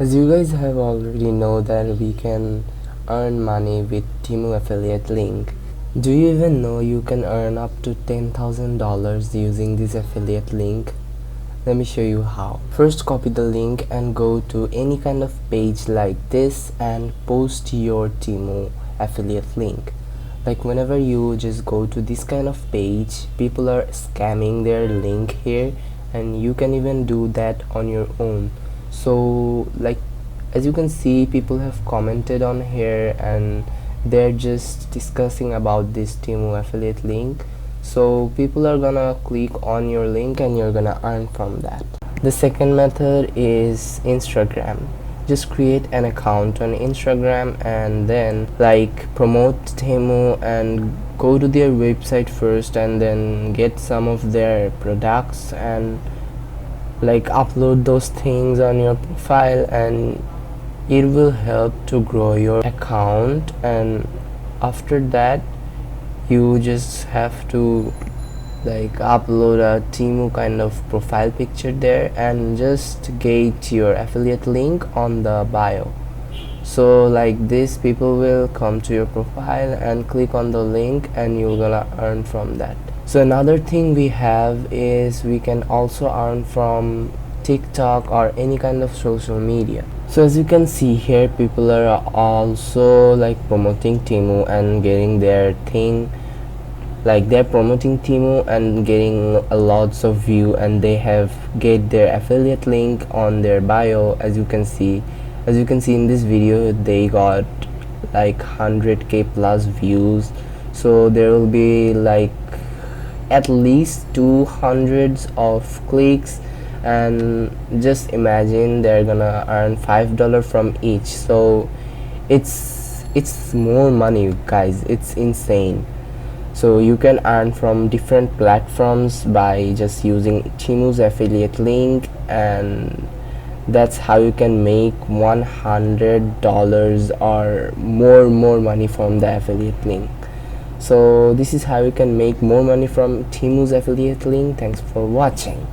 As you guys have already know that we can earn money with Temu affiliate link. Do you even know you can earn up to $10,000 using this affiliate link? Let me show you how. First, copy the link and go to any kind of page like this and post your Temu affiliate link. Like whenever you just go to this kind of page, people are scamming their link here, and you can even do that on your own. So like as you can see, people have commented on here and they're just discussing about this Temu affiliate link. So people are gonna click on your link and you're gonna earn from that. The second method is Instagram. Just create an account on Instagram and then like promote Temu and go to their website first and then get some of their products and like upload those things on your profile, and it will help to grow your account. And after that you just have to like upload a Temu kind of profile picture there and just get your affiliate link on the bio. So like this, people will come to your profile and click on the link and you're gonna earn from that. So another thing we have is we can also earn from TikTok or any kind of social media. So as you can see here, people are also like promoting Temu and getting their thing, like they're promoting Temu and getting lots of view, and they have get their affiliate link on their bio. As you can see in this video, they got like 100k plus views, so there will be like at least 200s of clicks, and just imagine they're gonna earn $5 from each. So it's more money, guys. It's insane. So you can earn from different platforms by just using Temu's affiliate link, and that's how you can make $100 or more money from the affiliate link. So this is how you can make more money from Temu's affiliate link. Thanks for watching.